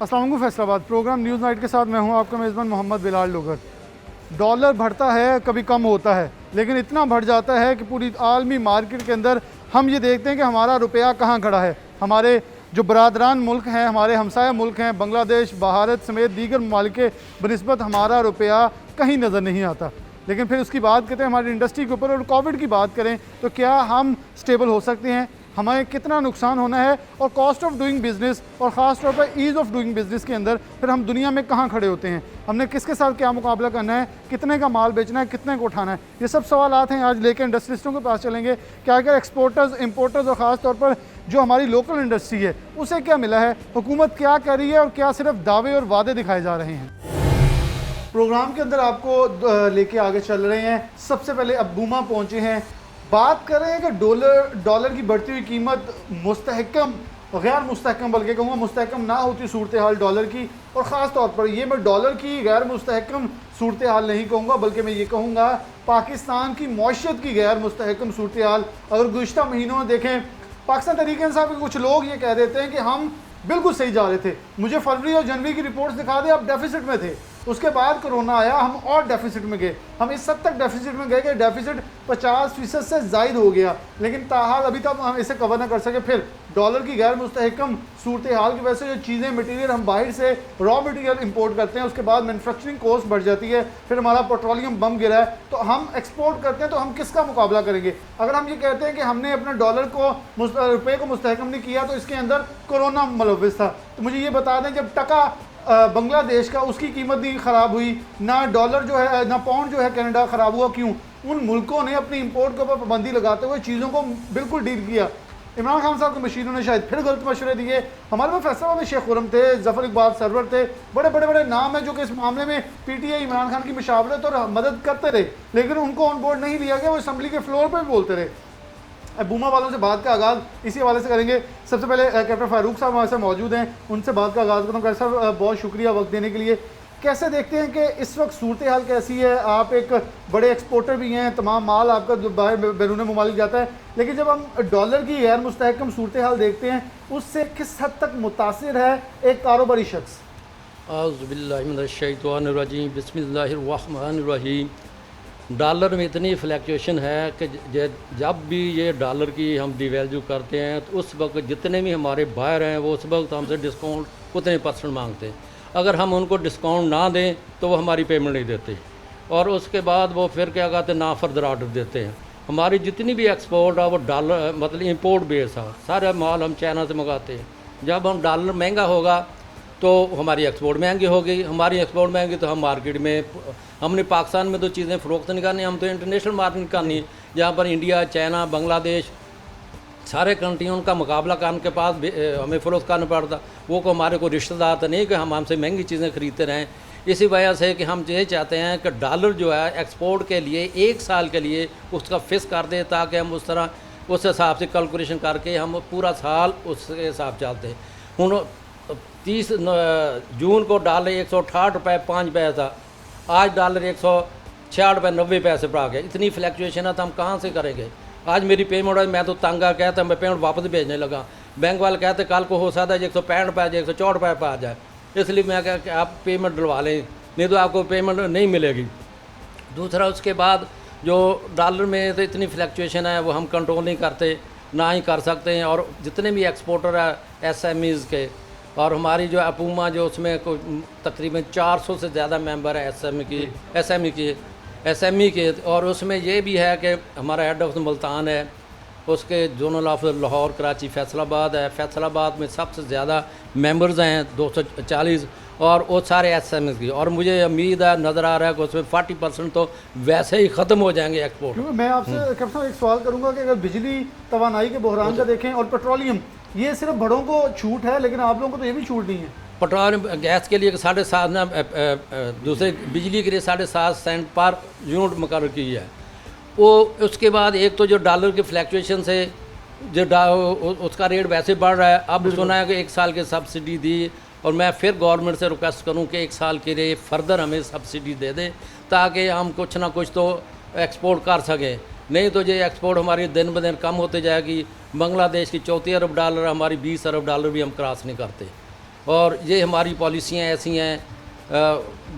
अस्सलाम वालेकुम Faisalabad programme news night के साथ मैं हूं आपका मेज़बान मोहम्मद बिलाल लोगर। डॉलर बढ़ता है, कभी कम होता है, लेकिन इतना बढ़ जाता है कि पूरी आलमी मार्केट के अंदर हम ये देखते हैं कि हमारा रुपया कहाँ खड़ा है। हमारे जो बरादरान मुल्क हैं, हमारे हमसाया मुल्क हैं, बांग्लादेश, भारत समेत दीगर ममालिक के बनिस्बत हमारा रुपया कहीं नज़र नहीं आता। लेकिन फिर उसकी बात करते हैं हमारी इंडस्ट्री के ऊपर और कोविड की बात करें तो क्या हम स्टेबल हो सकते हैं, हमें कितना नुकसान होना है, और कॉस्ट ऑफ डूइंग बिज़नेस और ख़ास तौर पर ईज़ ऑफ डूइंग बिज़नेस के अंदर फिर हम दुनिया में कहाँ खड़े होते हैं, हमने किसके साथ क्या मुकाबला करना है, कितने का माल बेचना है, कितने को उठाना है। ये सब सवालात हैं आज लेकर इंडस्ट्रिस्टों के पास चलेंगे कि अगर एक्सपोर्टर्स, इम्पोर्टर्स और ख़ास तौर पर जो हमारी लोकल इंडस्ट्री है उसे क्या मिला है, हुकूमत क्या कर रही है और क्या सिर्फ दावे और वादे दिखाए जा रहे हैं। प्रोग्राम के अंदर आपको लेके आगे चल रहे हैं। सबसे पहले अबूमा पहुंचे हैं, बात कर रहे हैं कि डॉलर की बढ़ती हुई कीमत मुस्तहकम, गैर मुस्तहकम बल्कि कहूँगा मुस्तहकम ना होती सूरत हाल डॉलर की, और ख़ास तौर पर ये मैं डॉलर की गैर मुस्तहकम सूरत हाल नहीं कहूँगा बल्कि मैं ये कहूँगा पाकिस्तान की मौशियत की गैर मुस्तहकम सूरत हाल। अगर गुज़िश्ता महीनों में देखें, पाकिस्तान तहरीक इंसाफ के कुछ लोग ये कह देते हैं कि हम बिल्कुल सही जा रहे थे, मुझे फरवरी और जनवरी की रिपोर्ट्स दिखा दें, आप डेफिसिट में थे, उसके बाद कोरोना आया, हम और डेफिसिट में गए, हम इस हद तक डेफिसिट में गए कि डेफिसिट 50% से ज़ायद हो गया, लेकिन ताहाल अभी तक हम इसे कवर ना कर सके। फिर डॉलर की गैर मुस्तहकम सूरत हाल की वजह से जो चीज़ें मटीरियल हम बाहर से रॉ मटीरियल इंपोर्ट करते हैं, उसके बाद मैन्युफैक्चरिंग कॉस्ट बढ़ जाती है, फिर हमारा पेट्रोलियम बम गिरा है, तो हम एक्सपोर्ट करते हैं तो हम किसका मुकाबला करेंगे। अगर हम ये कहते हैं कि हमने अपने डॉलर को, रुपये को मुस्तहकम नहीं किया तो इसके अंदर कोरोना मुलव्विस था, तो मुझे ये बता दें जब टका बांग्लादेश का उसकी कीमत नहीं ख़राब हुई, ना डॉलर जो है, ना पाउंड जो है कनाडा ख़राब हुआ, क्यों? उन मुल्कों ने अपनी इंपोर्ट के ऊपर पाबंदी लगाते हुए चीज़ों को बिल्कुल डील किया। इमरान खान साहब की मशीनों ने शायद फिर गलत मशवरे दिए। हमारे पास फैसलाबाद में शेख खुरम थे, जफ़र इकबाल सरवर थे, बड़े नाम हैं जो कि इस मामले में पीटीआई इमरान खान की मुशावरत और मदद करते रहे, लेकिन उनको ऑन बोर्ड नहीं लिया गया, वो असम्बली के फ्लोर पर भी बोलते रहे। बूमा वालों से बात का आगाज़ इसी हवाले से करेंगे। सबसे पहले कैप्टन फारूक साहब हमारे साथ मौजूद हैं, उनसे बात का आगाज़ करता हूँ। कैप्टन साहब बहुत शुक्रिया वक्त देने के लिए। कैसे देखते हैं कि इस वक्त सूरत हाल कैसी है? आप एक बड़े एक्सपोर्टर भी हैं, तमाम माल आपका जो बाहर बैरून ममालिक जाता है, लेकिन जब हम डॉलर की गैर मुस्तहकम सूरत हाल देखते हैं उससे किस हद तक मुतासिर है एक कारोबारी शख्स? औज़ुबिल्लाहिमिनश्शैतानिर्रजीम, बिस्मिल्लाहिर्रहमानिर्रहीम। डॉलर में इतनी फ्लैक्चुएशन है कि जब भी ये डॉलर की हम डिवैल्यू करते हैं तो उस वक्त जितने भी हमारे बायर हैं वो उस वक्त हमसे डिस्काउंट उतने % मांगते हैं। अगर हम उनको डिस्काउंट ना दें तो वो हमारी पेमेंट नहीं देते, और उसके बाद वो फिर क्या कहते हैं ना फर्दर ऑर्डर देते हैं। हमारी जितनी भी एक्सपोर्ट है वो डॉलर मतलब इंपोर्ट बेस है, सारा माल हम चाइना से मंगाते हैं। जब हम डॉलर महंगा होगा तो हमारी एक्सपोर्ट महंगी होगी, हमारी एक्सपोर्ट महंगी तो हम मार्केट में, हमने पाकिस्तान में तो चीज़ें फ़रोख्त नहीं करनी, हम तो इंटरनेशनल मार्केट करनी है, जहाँ पर इंडिया, चाइना, बांग्लादेश सारे कंट्रियों का मुकाबला करने के पास हमें फ़रोख्त करना पड़ता। वो को हमारे को रिश्तेदार तो नहीं कि हम हमसे महंगी चीज़ें खरीदते रहें। इसी वजह से कि हम ये चाहते हैं कि डॉलर जो है एक्सपोर्ट के लिए 1 साल के लिए उसका फिक्स कर दें, ताकि हम उस तरह उस हिसाब से कैलकुलेशन करके हम पूरा साल उसके हिसाब चलते हैं। हूँ 30 जून को डॉलर 168 रुपये 5 पैसा, आज डॉलर 166 रुपये 90 पैसे पर आ गया। इतनी फ्लैक्चुएशन है तो हम कहाँ से करेंगे? आज मेरी पेमेंट है, मैं तो तंग आ कहता मैं पेमेंट वापस भेजने लगा, बैंक वाले कहते कल को हो सकता है 165 रुपये 164 रुपये पर आ जाए, इसलिए मैं कहा कि आप पेमेंट डलवा लें, नहीं तो आपको पेमेंट नहीं मिलेगी। दूसरा उसके बाद जो डॉलर में तो इतनी फ्लैक्चुएशन है वो हम कंट्रोल नहीं करते, ना ही कर सकते हैं। और जितने भी एक्सपोर्टर है SMEs के, और हमारी जो अपूमा जो उसमें तकरीबन 400 से ज़्यादा मेंबर है SME के, और उसमें ये भी है कि हमारा हेड ऑफ़ मुल्तान है, उसके जोनल ऑफ लाहौर, कराची, फैसलाबाद है। फैसलाबाद में सबसे ज़्यादा मेंबर्स हैं 240, और वो सारे SMEs की, और मुझे उम्मीद है, नज़र आ रहा है कि उसमें 40% तो वैसे ही ख़त्म हो जाएंगे एक्सपोर्ट। मैं आपसे कैप्टन साहब एक सवाल करूँगा कि अगर बिजली तवानाई के बहरान का देखें और पेट्रोलियम, ये सिर्फ बड़ों को छूट है, लेकिन आप लोगों को तो ये भी छूट नहीं है। पेट्रोल गैस के लिए 7.5 ना, दूसरे बिजली के लिए 7.5 सेंट पर यूनिट मुकर्रर की है। वो उसके बाद एक तो जो डॉलर की फ्लैक्चुएशन से जो उसका रेट वैसे बढ़ रहा है। अब सुना है कि 1 साल की सब्सिडी दी, और मैं फिर गवर्नमेंट से रिक्वेस्ट करूं कि 1 साल के लिए फर्दर हमें सब्सिडी दे दें, ताकि हम कुछ ना कुछ तो एक्सपोर्ट कर सकें। नहीं तो ये एक्सपोर्ट हमारी दिन ब दिन कम होते जाएगी। बांग्लादेश की 34 अरब डॉलर, हमारी 20 अरब डॉलर भी हम क्रॉस नहीं करते। और ये हमारी पॉलिसियाँ ऐसी हैं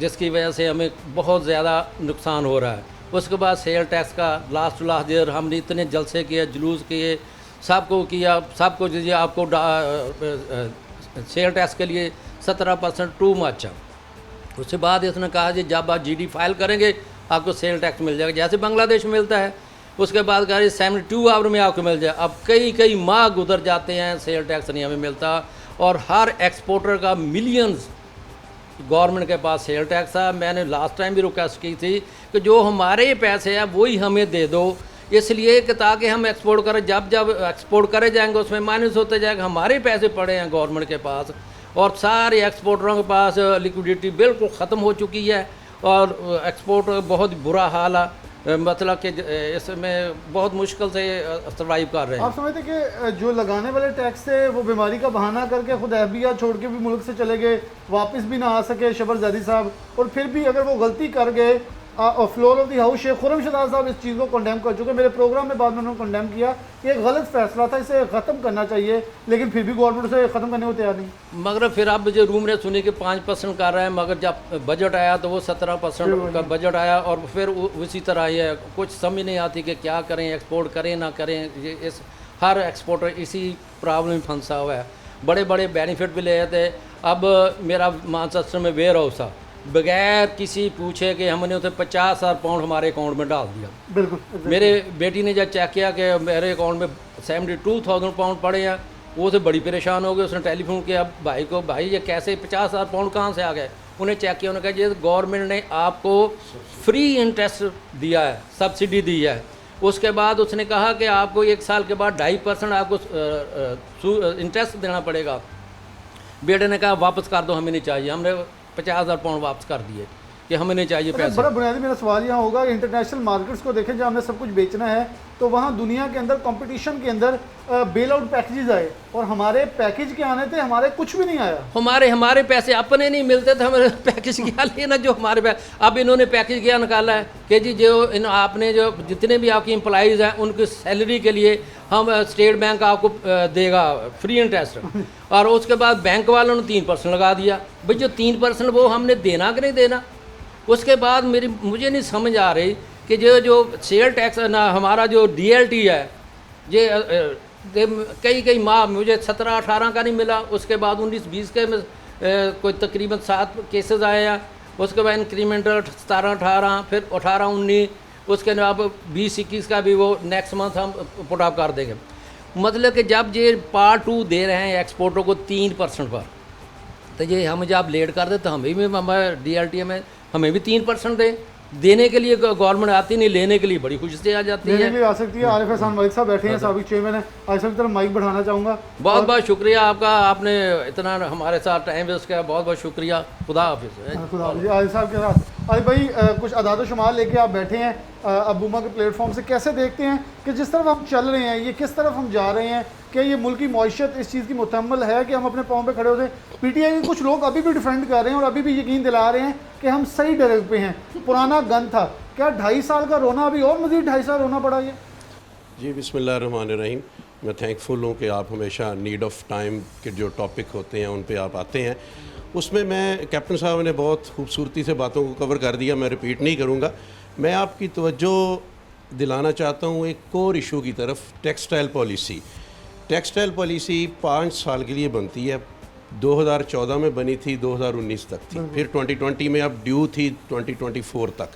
जिसकी वजह से हमें बहुत ज़्यादा नुकसान हो रहा है। उसके बाद सेल टैक्स का लास्ट टू लास्ट ईयर हमने इतने जलसे किए, जुलूस किए, सबको किया, सबको दीजिए आपको सेल टैक्स के लिए 17% टू मच है। उसके बाद इसने कहा जी जब आप जीडी फाइल करेंगे आपको सेल टैक्स मिल जाएगा, जैसे बांग्लादेश में मिलता है। उसके बाद कहा 72 आवर में आपको मिल जाए। अब कई माह गुजर जाते हैं, सेल टैक्स नहीं हमें मिलता, और हर एक्सपोर्टर का मिलियंस गवर्नमेंट के पास सेल टैक्स है। मैंने लास्ट टाइम भी रिक्वेस्ट की थी कि जो हमारे पैसे हैं वही हमें दे दो, इसलिए कि ताकि हम एक्सपोर्ट करें। जब एक्सपोर्ट करे जाएंगे उसमें माइनस होते जाएगा। हमारे पैसे पड़े हैं गवर्नमेंट के पास और सारे एक्सपोर्टरों के पास लिक्विडिटी बिल्कुल ख़त्म हो चुकी है और एक्सपोर्ट बहुत बुरा हाल है, मतलब कि इसमें बहुत मुश्किल से सर्वाइव कर रहे हैं। आप समझते कि जो लगाने वाले टैक्स थे वो बीमारी का बहाना करके खुद FBI छोड़ के भी मुल्क से चले गए, वापस भी ना आ सके शबर जैदी साहब, और फिर भी अगर वो गलती कर गए, floor of the house Sheikh Khurram Shahzad sahab इस चीज़ को कंडेम कर चुके। मेरे प्रोग्राम में बाद में उन्होंने कंडेम किया कि एक गलत फैसला था, इसे ख़त्म करना चाहिए, लेकिन फिर भी गवर्नमेंट से ख़त्म करने को तैयार नहीं। मगर फिर अब जो रूम ने सुनी कि 5% कर रहे हैं, मगर जब बजट आया तो वो 17% का बजट आया और फिर उसी तरह ये कुछ समझ नहीं आती कि क्या करें, एक्सपोर्ट करें ना करें। ये इस हर एक्सपोर्टर इसी प्रॉब्लम में फंसा हुआ है। बड़े बड़े बेनिफिट भी ले थे। अब मेरा मानचेस्टर में वेयर हाउस था, बगैर किसी पूछे कि हमने उसे 50,000 पाउंड हमारे अकाउंट में डाल दिया। बिल्कुल। मेरे बेटी ने जब चेक किया कि मेरे अकाउंट में 72,000 पाउंड पड़े हैं, वो तो बड़ी परेशान हो गए। उसने टेलीफोन किया भाई को, भाई ये कैसे 50,000 पाउंड कहाँ से आ गए। उन्हें चेक किया, उन्होंने कहा जी गवर्नमेंट ने आपको फ्री इंटरेस्ट दिया है, सब्सिडी दी है। उसके बाद उसने कहा कि आपको 1 साल के बाद 2.5% आपको इंटरेस्ट देना पड़ेगा। बेटे ने कहा वापस कर दो, हमें नहीं चाहिए। हमने 50,000 पाउंड वापस कर दिए कि हमें नहीं चाहिए पैसे। बड़ा बुनियादी मेरा सवाल यहाँ होगा, इंटरनेशनल मार्केट्स को देखें जहाँ हमने सब कुछ बेचना है, तो वहाँ दुनिया के अंदर कंपटीशन के अंदर बेल आउट पैकेजेस आए और हमारे पैकेज के आने थे, हमारे कुछ भी नहीं आया। हमारे पैसे अपने नहीं मिलते थे, हमारे पैकेज क्या लेना जो हमारे पैसे। अब इन्होंने पैकेज क्या निकाला है कि जी जो आपने जो जितने भी आपकी एम्प्लॉइज़ हैं उनकी सैलरी के लिए हम स्टेट बैंक आपको देगा फ्री इंटरेस्ट, और उसके बाद बैंक वालों ने 3% लगा दिया। भाई जो 3% वो हमने देना कि नहीं देना। उसके बाद मुझे नहीं समझ आ रही कि जो सेल टैक्स ना हमारा जो DLT है, ये कई माह मुझे 17-18 का नहीं मिला। उसके बाद 19-20 के में कोई तकरीबन 7 केसेस आए हैं। उसके बाद इंक्रीमेंटल 17-18, फिर 18-19, उसके बाद 20-21 का भी वो नेक्स्ट मंथ हम पुट अप कर देंगे। मतलब कि जब ये पार्ट 2 दे रहे हैं एक्सपोर्टरों को 3% पर, तो ये हम जब लेट कर दे तो हमें भी हमारे DLT में हमें भी 3% दें। देने के लिए गवर्नमेंट आती नहीं, लेने के लिए बड़ी खुशी से आ जाती है। लेने के लिए आ सकती है। आरिफ एहसान मलिक साहब बैठे हैं, साबिक चेयरमैन है। आरिफ साहब की तरफ माइक बढ़ाना चाहूँगा। बहुत बहुत शुक्रिया आपका, आपने इतना हमारे साथ टाइम वेस्ट किया, बहुत बहुत शुक्रिया। खुदा हाफिज़। खुदा हाफिज़। आरिफ साहब के साथ आरिफ भाई कुछ अदाद शुमार लेके आप बैठे हैं अबूमा के प्लेटफॉर्म से, कैसे देखते हैं कि जिस तरफ हम चल रहे हैं, ये किस तरफ हम जा रहे हैं? क्या ये मुल्क की मईशत इस चीज़ की मुतम्मल है कि हम अपने पाँव पे खड़े होते हैं? PTI के कुछ लोग अभी भी डिफेंड कर रहे हैं और अभी भी यकीन दिला रहे हैं कि हम सही डायरेक्ट पे हैं। पुराना गन था, क्या 2.5 साल का रोना अभी और मज़ीद 2.5 साल रोना पड़ा? ये जी बिस्मिल्लाहिर्रहमानिर्रहीम। मैं थैंकफुल हूँ कि आप हमेशा नीड ऑफ़ टाइम के जो टॉपिक होते हैं उन पे आप आते हैं। उसमें मैं कैप्टन साहब ने बहुत खूबसूरती से बातों को कवर कर दिया, मैं रिपीट नहीं करूँगा। मैं आपकी तवज्जो दिलाना चाहता हूँ एक कोर इशू की तरफ। टेक्सटाइल पॉलिसी 5 साल के लिए बनती है। 2014 में बनी थी, 2019 तक थी, फिर 2020 में अब ड्यू थी 2024 तक।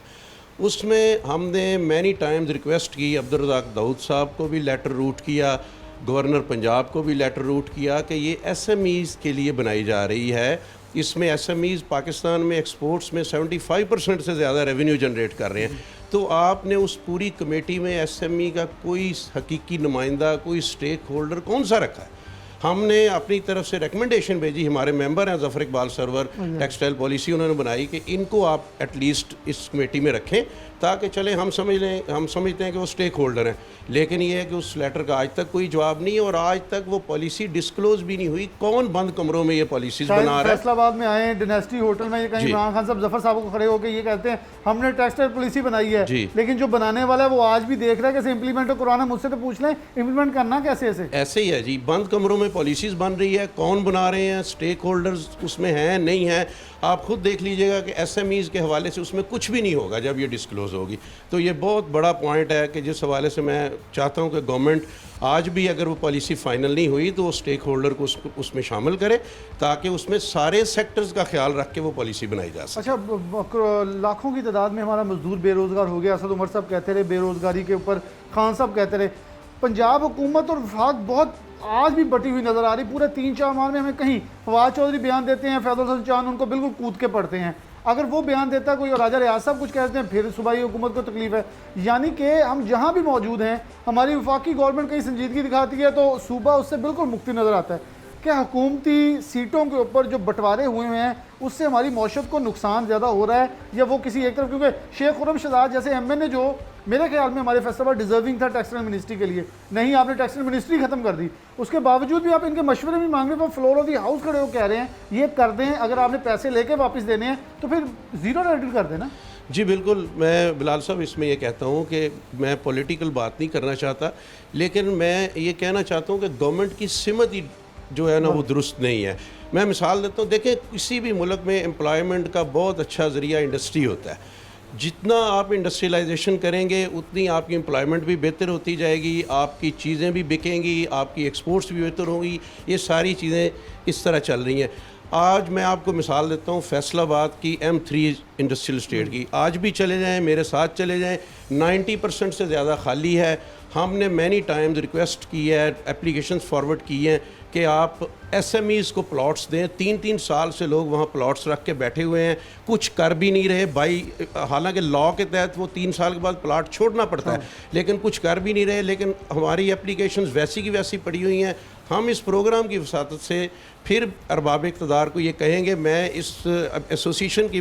उसमें हमने मैनी टाइम्स रिक्वेस्ट की, अब्दुल रज़ाक दाऊद साहब को भी लेटर रूट किया, गवर्नर पंजाब को भी लेटर रूट किया कि ये SMEs के लिए बनाई जा रही है। इसमें SMEs पाकिस्तान में एक्सपोर्ट्स में 75% से ज़्यादा रेवेन्यू जनरेट कर रहे हैं। तो आपने उस पूरी कमेटी में SME का कोई हकीकी नुमाइंदा, कोई स्टेक होल्डर कौन सा रखा है? हमने अपनी तरफ से रिकमेंडेशन भेजी, हमारे मेंबर हैं ज़फ़र इकबाल सरवर, टेक्सटाइल पॉलिसी उन्होंने बनाई कि इनको आप एटलीस्ट इस कमेटी में रखें ताकि चले हम समझते हैं कि वो स्टेक होल्डर हैं। लेकिन ये है कि उस लेटर का आज तक कोई जवाब नहीं है और आज तक वो पॉलिसी डिस्क्लोज भी नहीं हुई। कौन बंद कमरों में ये पॉलिसीज़ बना रहा है? फैसलाबाद में आए डिनेस्टी होटल में, ये कहीं इमरान खान साहब ज़फ़र साहब को खड़े होकर ये कहते हैं हमने टेक्सटाइल पॉलिसी बनाई है, लेकिन जो बनाने वाला है वो आज भी देख रहा है कैसे इंप्लीमेंट कराना। मुझसे तो पूछ लें इंप्लीमेंट करना कैसे? ऐसे ही है जी, बंद कमरों में पॉलिसीज़ बन रही है, कौन बना रहे हैं, स्टेक होल्डर्स उसमें हैं नहीं हैं, आप खुद देख लीजिएगा कि SMEs के हवाले से उसमें कुछ भी नहीं होगा जब ये डिस्क्लोज़ होगी। तो ये बहुत बड़ा पॉइंट है कि जिस हवाले से मैं चाहता हूँ कि गवर्नमेंट आज भी अगर वो पॉलिसी फ़ाइनल नहीं हुई तो वो स्टेक होल्डर को उसमें शामिल करे, ताकि उसमें सारे सेक्टर्स का ख्याल रख के वो पॉलिसी बनाई जा सके। अच्छा, लाखों की तादाद में हमारा मजदूर बेरोज़गार हो गया। असद उमर साहब कहते रहे बेरोज़गारी के ऊपर, खान साहब कहते रहे। पंजाब हुकूमत और वफाक बहुत आज भी बटी हुई नज़र आ रही। पूरे 3-4 माह में हमें कहीं फवाद चौधरी बयान देते हैं, फैज़ल हसन चांद उनको बिल्कुल कूद के पढ़ते हैं। अगर वो बयान देता है कोई और राजा रियाज साहब कुछ कहते हैं, फिर सूबाई हुकूमत को तकलीफ है। यानी कि हम जहाँ भी मौजूद हैं, हमारी वफाकी गवर्नमेंट कहीं संजीदगी दिखाती है तो सूबा उससे बिल्कुल मुक्ति नज़र आता है। कि हुकूमती सीटों के ऊपर जो बंटवारे हुए हैं उससे हमारी मौशत को नुकसान ज़्यादा हो रहा है, या वो किसी एक तरफ, क्योंकि शेख खुर्रम शहजाद जैसे MN जो मेरे ख्याल में हमारे फैसला डिजर्विंग था टेक्सटाइल मिनिस्ट्री के लिए, नहीं आपने टेक्सटाइल मिनिस्ट्री ख़त्म कर दी, उसके बावजूद भी आप इनके मशवरे भी मांग रहे हैं। फ्लोर ऑफ दी हाउस खड़े हो कह रहे हैं ये कर दें, अगर आपने पैसे लेके वापस देने हैं तो फिर ज़ीरो रेडिट कर देना। जी बिल्कुल, मैं बिलाल साहब इसमें ये कहता हूँ कि मैं पॉलिटिकल बात नहीं करना चाहता, लेकिन मैं ये कहना चाहता हूँ कि गवर्नमेंट की सिमत ही जो है ना वो दुरुस्त नहीं है। मैं मिसाल देता हूँ, देखें किसी भी मुल्क में एम्प्लॉयमेंट का बहुत अच्छा ज़रिया इंडस्ट्री होता है। जितना आप इंडस्ट्रियलाइजेशन करेंगे उतनी आपकी एम्प्लॉयमेंट भी बेहतर होती जाएगी, आपकी चीज़ें भी बिकेंगी, आपकी एक्सपोर्ट्स भी बेहतर होंगी। ये सारी चीज़ें इस तरह चल रही हैं। आज मैं आपको मिसाल देता हूँ फैसलाबाद की M3 इंडस्ट्रियल स्टेट की, आज भी चले जाएं, मेरे साथ चले जाएं, 90% से ज़्यादा खाली है। हमने मैनी टाइम्स रिक्वेस्ट की है, एप्लीकेशंस फॉरवर्ड की हैं कि आप SMEs को प्लॉट्स दें। 3-3 साल से लोग वहाँ प्लॉट्स रख के बैठे हुए हैं, कुछ कर भी नहीं रहे भाई। हालांकि लॉ के तहत वो 3 साल के बाद प्लॉट छोड़ना पड़ता है, लेकिन कुछ कर भी नहीं रहे। लेकिन हमारी एप्लीकेशंस वैसी की वैसी पड़ी हुई हैं। हम इस प्रोग्राम की वसातत से फिर अरबाब इक़्तिदार को ये कहेंगे, मैं इस एसोसिएशन की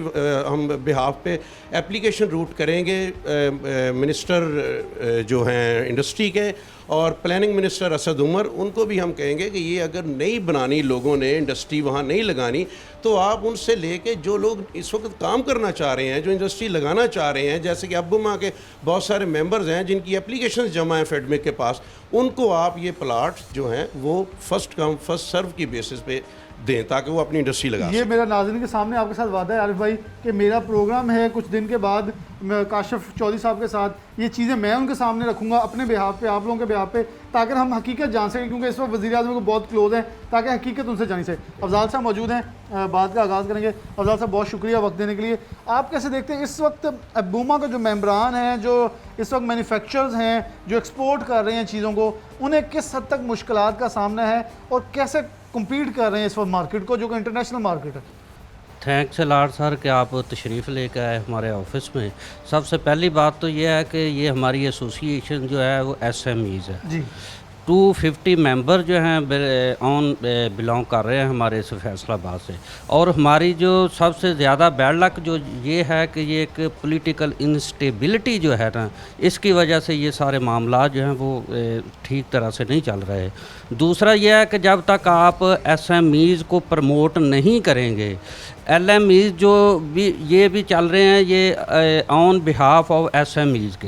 हम बिहाफ पे एप्लीकेशन रूट करेंगे मिनिस्टर जो हैं इंडस्ट्री के और प्लानिंग मिनिस्टर असद उमर, उनको भी हम कहेंगे कि ये अगर नहीं बनानी लोगों ने, इंडस्ट्री वहाँ नहीं लगानी, तो आप उनसे लेके जो लोग इस वक्त काम करना चाह रहे हैं, जो इंडस्ट्री लगाना चाह रहे हैं, जैसे कि अब्बुमा के बहुत सारे मेंबर्स हैं जिनकी एप्लीकेशंस जमा हैं फेडमिक के पास, उनको आप ये प्लाट जो हैं वो फर्स्ट कम फर्स्ट सर्व की बेसिस पे दें ताकि वो अपनी इंडस्ट्री लगा। ये मेरा नाज़रीन के सामने आपके साथ वादा है आरिफ भाई कि मेरा प्रोग्राम है कुछ दिन के बाद काशिफ चौधरी साहब के साथ, ये चीज़ें मैं उनके सामने रखूँगा अपने बिहाफ पे, आप लोगों के बिहाफ पे, ताकि हम हकीकत जान सकें, क्योंकि इस वक्त वज़ीर-ए-आज़म को बहुत क्लोज हैं, ताकि हकीकत उनसे जानी सके। अफजाल साहब मौजूद हैं, बात का आगाज़ करेंगे। अफजाल साहब बहुत शुक्रिया वक्त देने के लिए। आप कैसे देखते हैं इस वक्त अब्बुमा का जो मेम्बरान हैं, जो इस वक्त मैन्युफैक्चरर्स हैं, जो एक्सपोर्ट कर रहे हैं चीज़ों को, उन्हें किस हद तक मुश्किलात का सामना है और कैसे कम्पीट कर रहे हैं इस वक्त मार्केट को, जो कि इंटरनेशनल मार्केट है? थैंक्स अलाट सर कि आप तशरीफ़ लेकर आए हमारे ऑफिस में। सबसे पहली बात तो ये है कि ये हमारी एसोसिएशन जो है वो SMEs है जी। 250 मेंबर जो हैं ऑन बिलोंग कर रहे हैं हमारे इस फैसलाबाद से। और हमारी जो सबसे ज़्यादा बैड लक जो ये है कि ये एक पॉलिटिकल इंस्टेबिलिटी जो है ना, इसकी वजह से ये सारे मामला जो हैं वो ठीक तरह से नहीं चल रहे। दूसरा ये है कि जब तक आप SMEs को प्रमोट नहीं करेंगे, LMEs जो भी ये भी चल रहे हैं ये ऑन बिहाफ ऑफ SMEs के,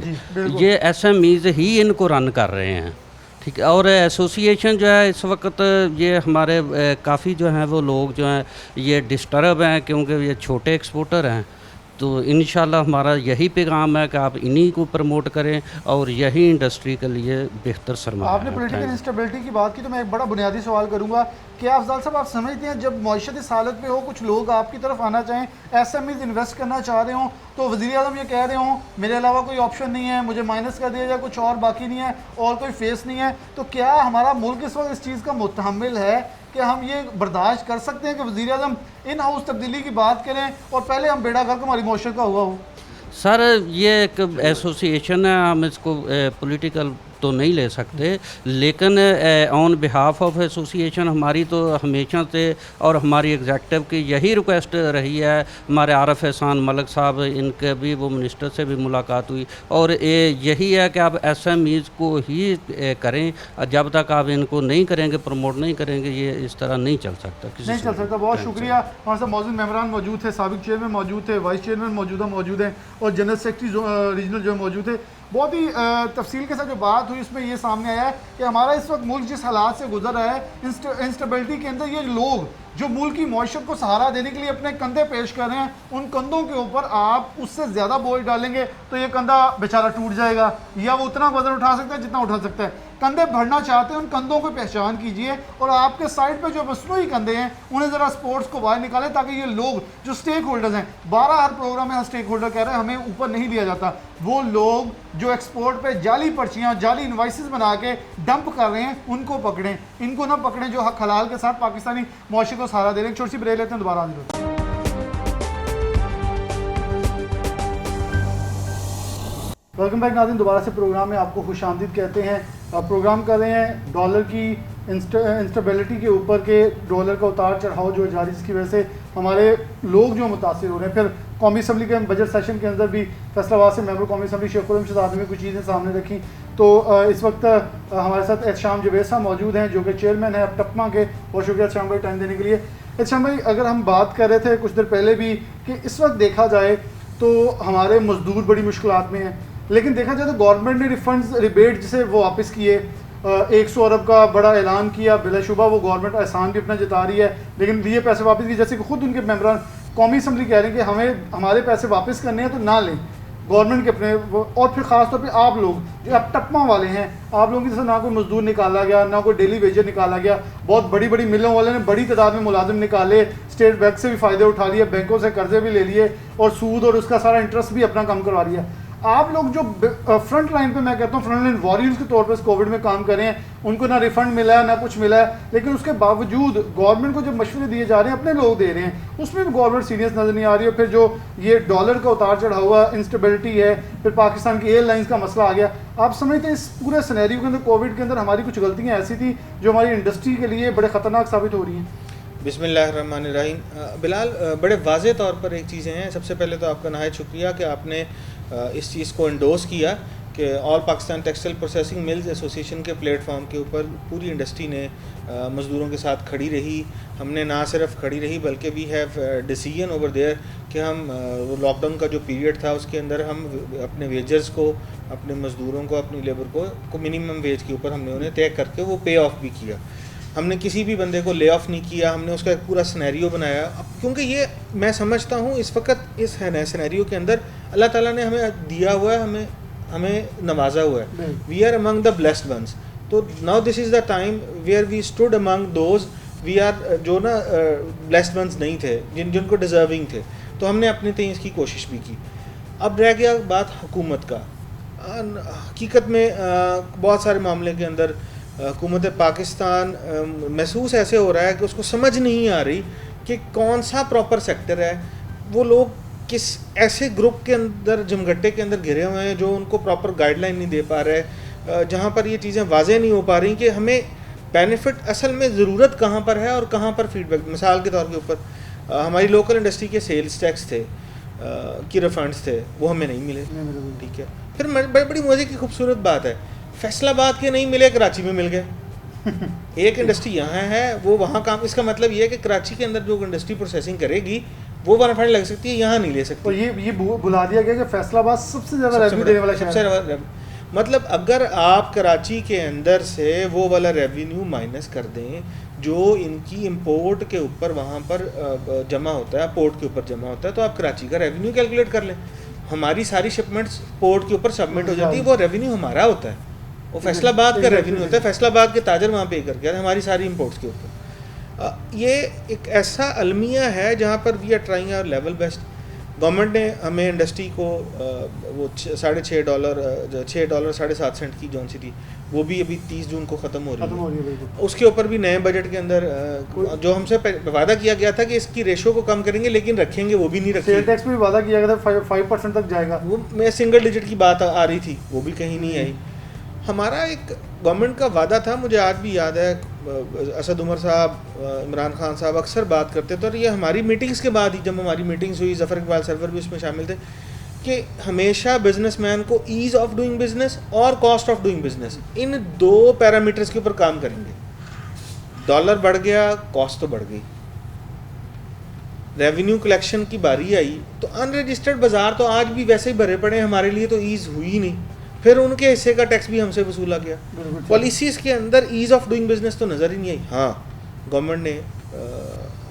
ये SMEs ही इनको रन कर रहे हैं, ठीक है। और एसोसिएशन जो है इस वक्त ये हमारे काफ़ी जो हैं वो लोग जो हैं ये डिस्टर्ब हैं, क्योंकि ये छोटे एक्सपोर्टर हैं। तो इंशाल्लाह हमारा यही पैगाम है कि आप इन्हीं को प्रमोट करें और यही इंडस्ट्री के लिए बेहतर सरमाया। आपने पॉलिटिकल इंस्टेबिलिटी की बात की तो मैं एक बड़ा बुनियादी सवाल करूंगा, क्या अफजाल साहब आप समझते हैं जब मईशत इस हालत पे हो, कुछ लोग आपकी तरफ आना चाहें, SMEs इन्वेस्ट करना चाह रहे हों, तो वज़ीर-ए-आज़म ये कह रहे हों मेरे अलावा कोई ऑप्शन नहीं है, मुझे माइनस कर दिया जाए, कुछ और बाकी नहीं है और कोई फेस नहीं है, तो क्या हमारा मुल्क इस वक्त इस चीज़ का मुतहम्मिल है कि हम ये बर्दाश्त कर सकते हैं कि वज़ीर-ए-आज़म इन हाउस तब्दीली की बात करें और पहले हम बेड़ा गर्क हमारी मौशत का हुआ हो? सर ये एक एसोसिएशन है, हम इसको पॉलिटिकल तो नहीं ले सकते, लेकिन ऑन बिहाफ ऑफ एसोसिएशन हमारी तो हमेशा से और हमारी एग्जेक्टिव की यही रिक्वेस्ट रही है। हमारे आरफ एहसान मलिक साहब, इनके भी वो मिनिस्टर से भी मुलाकात हुई और यही है कि आप SMEs को ही करें, जब तक आप इनको नहीं करेंगे, प्रमोट नहीं करेंगे, ये इस तरह नहीं चल सकता, नहीं चल सकता। बहुत शुक्रिया। हमारे साथ मौजूद मेम्बरान मौजूद थे, साबिक चेयरमैन मौजूद थे, वाइस चेयरमैन मौजूद हैं और जनरल सेक्रेटरी रीजनल जो मौजूद थे। बहुत ही तफसील के साथ जो बात हुई उसमें ये सामने आया है कि हमारा इस वक्त मुल्क जिस हालात से गुजर रहा है, इंस्टेबिलिटी के अंदर ये लोग जो मुल्क की मईशत को सहारा देने के लिए अपने कंधे पेश कर रहे हैं, उन कंधों के ऊपर आप उससे ज़्यादा बोझ डालेंगे तो ये कंधा बेचारा टूट जाएगा, या वो उतना वजन उठा सकता है जितना उठा सकता है। कंधे भरना चाहते हैं, उन कंधों को पहचान कीजिए और आपके साइड पे जो मसनूई कंधे हैं उन्हें ज़रा स्पोर्ट्स को बाहर निकालें, ताकि ये लोग जो स्टेक होल्डर्स हैं, 12 हर प्रोग्राम में हर स्टेक होल्डर कह रहे हैं हमें ऊपर नहीं लिया जाता, वो लोग जो एक्सपोर्ट पे जाली पर्चियाँ, जाली इन्वाइसेस बना के डंप कर रहे हैं उनको पकड़ें, इनको ना पकड़ें जो हक हलाल के साथ पाकिस्तानी मौशे को सहारा दे रहे हैं। छोटी सी ब्रेक लेते हैं, दोबारा हाजिर होते हैं। वेलकम बैक नाज़रीन, दोबारा से प्रोग्राम में आपको खुशामदीद कहते हैं। प्रोग्राम कर रहे हैं डॉलर की इंस्टेबिलिटी के ऊपर के डॉलर का उतार चढ़ाव जो जारी, जिसकी वजह से हमारे लोग जो मुतासिर हो रहे हैं। फिर कौमी असम्बली के बजट सेशन के अंदर भी फैसलाबाद से मेंबर कौमी असम्बली शेख खुर्रम शहजाद ने कुछ चीज़ें सामने रखी। तो इस वक्त हमारे साथ एहतशाम जवेद साहब मौजूद हैं जो कि चेयरमैन है अब टपमा के, और शुक्रिया एहतशाम भाई टाइम देने के लिए। एहतशाम भाई, अगर हम बात कर रहे थे कुछ देर पहले भी कि इस वक्त देखा जाए तो हमारे मजदूर बड़ी मुश्किलात में हैं, लेकिन देखा जाए तो गवर्नमेंट ने रिफंड्स रिबेट जिसे वो वापस किए, 100 अरब का बड़ा ऐलान किया, बिलाशुबा वो गवर्नमेंट एहसान भी अपना जता रही है, लेकिन लिए पैसे वापस किए। जैसे कि खुद उनके मेंबरान कौमी असम्बली कह रहे हैं कि हमें हमारे पैसे वापस करने हैं तो ना लें गवर्नमेंट के अपने। और फिर ख़ास तौर पे आप लोग जो अब टपमा वाले हैं, आप लोगों की जैसे ना कोई मजदूर निकाला गया, ना कोई डेली वेजर निकाला गया, बहुत बड़ी बड़ी मिलों वाले ने बड़ी तादाद में मुलाजिम निकाले, स्टेट बैंक से भी फ़ायदे उठा लिए, बैंकों से कर्जे भी ले लिए और सूद और उसका सारा इंटरेस्ट भी अपना कम करवा लिया। आप लोग जो फ्रंट लाइन पे, मैं कहता हूँ फ्रंट लाइन वॉरियर्स के तौर पे इस कोविड में काम कर रहे हैं, उनको ना रिफंड मिला है ना कुछ मिला है, लेकिन उसके बावजूद गवर्नमेंट को जो मशवरे दिए जा रहे हैं अपने लोग दे रहे हैं, उसमें भी गवर्नमेंट सीरियस नज़र नहीं आ रही है। फिर जो ये डॉलर का उतार चढ़ा हुआ इंस्टेबिलिटी है, फिर पाकिस्तान की एयरलाइंस का मसला आ गया। आप समझते हैं इस पूरे सिनेरियो के अंदर, कोविड के अंदर हमारी कुछ गलतियाँ ऐसी थी जो हमारी इंडस्ट्री के लिए बड़े ख़तरनाक साबित हो रही हैं? बिस्मिल्लाहिर्रहमानिर्रहीम। बिलाल, बड़े वाज़े तौर पर एक चीज़ें हैं। सबसे पहले तो आपका नहायत शुक्रिया कि आपने इस चीज़ को इंडोर्स किया कि all Pakistan textile processing mills association के प्लेटफॉर्म के ऊपर पूरी इंडस्ट्री ने मज़दूरों के साथ खड़ी रही। हमने ना सिर्फ खड़ी रही बल्कि we have decision over there कि हम लॉकडाउन का जो पीरियड था उसके अंदर हम अपने वेजर्स को, अपने मज़दूरों को, अपनी लेबर को मिनिमम वेज के ऊपर हमने उन्हें तय करके वो पे ऑफ भी किया। हमने किसी भी बंदे को ले ऑफ नहीं किया, हमने उसका एक पूरा सिनेरियो बनाया। क्योंकि ये मैं समझता हूँ इस वक्त इस सिनेरियो के अंदर अल्लाह ताला ने हमें दिया हुआ है, हमें नवाजा हुआ है। We are among the blessed ones. तो now this is the time where we stood among those we are जो ना ब्लेस्ड वंस नहीं थे, जिनको डिज़र्विंग थे। तो हमने अपने तय इसकी कोशिश भी की। अब रह गया बात हुकूमत का। हकीकत में बहुत सारे मामले के अंदर हुकूमत पाकिस्तान महसूस ऐसे हो रहा है कि उसको समझ नहीं आ रही कि कौन सा प्रॉपर सेक्टर है। वो लोग किस ऐसे ग्रुप के अंदर, जमघट्टे के अंदर घिरे हुए हैं जो उनको प्रॉपर गाइडलाइन नहीं दे पा रहे, जहाँ पर ये चीज़ें वाज़ेह नहीं हो पा रही कि हमें बेनिफिट असल में ज़रूरत कहाँ पर है और कहाँ पर फीडबैक। मिसाल के तौर के ऊपर हमारी लोकल इंडस्ट्री के सेल्स टैक्स थे की रिफंड्स थे, वो हमें नहीं मिले। ठीक है, फिर बड़ी मज़े की खूबसूरत बात है, फैसलाबाद के नहीं मिले, कराची में मिल गए। एक इंडस्ट्री यहाँ है, वो वहाँ काम। इसका मतलब ये है कि कराची के अंदर जो इंडस्ट्री प्रोसेसिंग करेगी वो बेनिफिट लग सकती है, यहाँ नहीं ले सकती। तो ये बुला दिया गया कि फैसलाबाद सबसे ज़्यादा रेवेन्यू देने वाला शहर है। मतलब अगर आप कराची के अंदर से वो वाला रेवेन्यू माइनस कर दें जो इनकी इंपोर्ट के ऊपर वहाँ पर जमा होता है, पोर्ट के ऊपर जमा होता है, तो आप कराची का रेवेन्यू कैलकुलेट कर लें। हमारी सारी शिपमेंट्स पोर्ट के ऊपर सबमिट हो जाती है, वो रेवेन्यू हमारा होता है, वो फैसलाबाद का रेवेन्यू होता है। फैसलाबाद के ताजर वहाँ पे करके हमारी सारी इंपोर्ट्स के ऊपर। ये एक ऐसा अलमिया है जहाँ पर we are trying our level best. Government ने हमें इंडस्ट्री को वो $6.5 $6.7 की जौन सी थी, वो भी अभी 30 जून को ख़त्म हो रही है। उसके ऊपर भी नए बजट के अंदर जो हमसे वादा किया गया था कि इसकी रेशो को कम करेंगे, लेकिन रखेंगे, वो भी नहीं रखेंगे। सेल टैक्स में भी वादा किया गया था 5% तक जाएगा, वो मैं सिंगल डिजिट की बात आ रही थी, वो भी कहीं नहीं आई। हमारा एक गवर्नमेंट का वादा था, मुझे आज भी याद है, असद उमर साहब, इमरान खान साहब अक्सर बात करते थे, और ये हमारी मीटिंग्स के बाद ही, जब हमारी मीटिंग्स हुई, ज़फ़र इकबाल सरवर भी उसमें शामिल थे, कि हमेशा बिजनेसमैन को ईज़ ऑफ डूइंग बिजनेस और कॉस्ट ऑफ डूइंग बिजनेस, इन दो पैरामीटर्स के ऊपर काम करेंगे। डॉलर बढ़ गया, कॉस्ट तो बढ़ गई। रेवेन्यू कलेक्शन की बारी आई तो अनरजिस्टर्ड बाज़ार तो आज भी वैसे ही भरे पड़े, हमारे लिए तो ईज़ हुई नहीं। फिर उनके हिस्से का टैक्स भी हमसे वसूला गया। बिल्कुल। पॉलिसीज़ के अंदर ईज़ ऑफ डूइंग बिजनेस तो नज़र ही नहीं आई। हाँ, गवर्नमेंट ने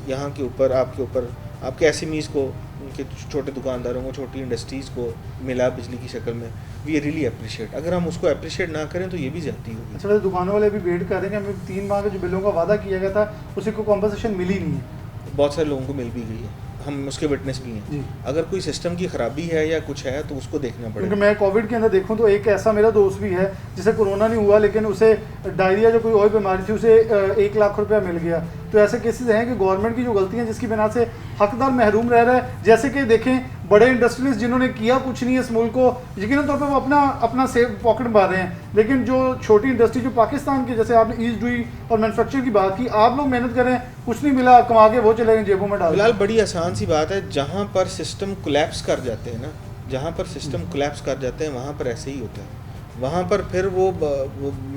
यहाँ के ऊपर आपके एसएमईज़ को, उनके छोटे दुकानदारों को, छोटी इंडस्ट्रीज़ को मिला बिजली की शक्ल में। We really appreciate. अगर हम उसको अप्रिशिएट ना करें तो ये भी ज़्यादती होगी। अच्छा, वैसे दुकानों वाले भी वेट कर रहे हैं कि हमें 3 माह के जो बिलों का वादा किया गया था उसे कोई कॉम्पनसेशन मिली नहीं है। बहुत सारे लोगों को मिल भी गई है, हम उसके विटनेस भी जी। हैं। अगर कोई सिस्टम की ख़राबी है या कुछ है तो उसको देखना क्योंकि पड़ेगा। मैं कोविड के अंदर देखूं तो एक ऐसा मेरा दोस्त भी है जिसे कोरोना नहीं हुआ लेकिन उसे डायरिया जो कोई और बीमारी थी उसे 1 लाख रुपया मिल गया। तो ऐसे केसेस हैं कि गवर्नमेंट की जो गलतियां जिसकी बिना से हकदार महरूम रह रहा है। जैसे कि देखें बड़े इंडस्ट्रियलिस्ट जिन्होंने किया कुछ नहीं है इस मुल्क को, यकीनन तौर पर वो अपना सेव पॉकेट मार रहे हैं, लेकिन जो छोटी इंडस्ट्री जो पाकिस्तान की, जैसे आपने ईस्ट हुई और मैन्युफैक्चर की बात की, आप लोग मेहनत करें कुछ नहीं मिला, कमा के वो चले गए जेबों में डाल। फिलहाल बड़ी आसान सी बात है, जहाँ पर सिस्टम कोलैप्स कर जाते हैं ना, जहाँ पर सिस्टम कोलैप्स कर जाते हैं वहाँ पर ऐसे ही होता है। वहाँ पर फिर वो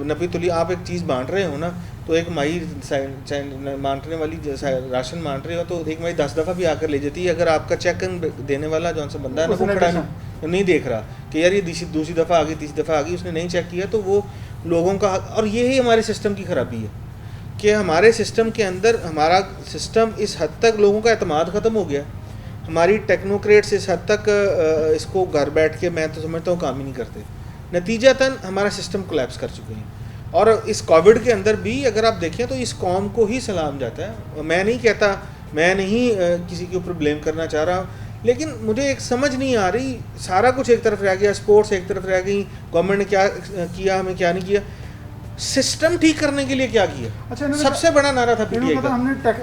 नबी तुली आप एक चीज़ बांट रहे हो ना, तो एक माई बांटने वाली राशन बांट रहे हो तो एक माई 10 दफ़ा भी आकर ले जाती है। अगर आपका चेक देने वाला जो सा बंदा है ना वो खड़ा नहीं देख रहा कि यार ये दूसरी दफ़ा आ गई, तीसरी दफ़ा आ गई, उसने नहीं चेक किया, तो वो लोगों का, और यही हमारे सिस्टम की ख़राबी है कि हमारे सिस्टम के अंदर हमारा सिस्टम इस हद तक लोगों का एतमाद ख़त्म हो गया। हमारी टेक्नोक्रेट्स इस हद तक इसको घर बैठ के मैं तो समझता हूँ काम ही नहीं करते। नतीजतन हमारा सिस्टम कोलैप्स कर चुके हैं। और इस कोविड के अंदर भी अगर आप देखें तो इस कौम को ही सलाम जाता है। मैं नहीं कहता, मैं नहीं किसी के ऊपर ब्लेम करना चाह रहा, लेकिन मुझे एक समझ नहीं आ रही, सारा कुछ एक तरफ रह गया, स्पोर्ट्स एक तरफ रह गई, गवर्नमेंट ने क्या किया, हमें क्या नहीं किया, सिस्टम ठीक करने के लिए क्या किया। अच्छा, सबसे बड़ा नारा था पीटीआई का।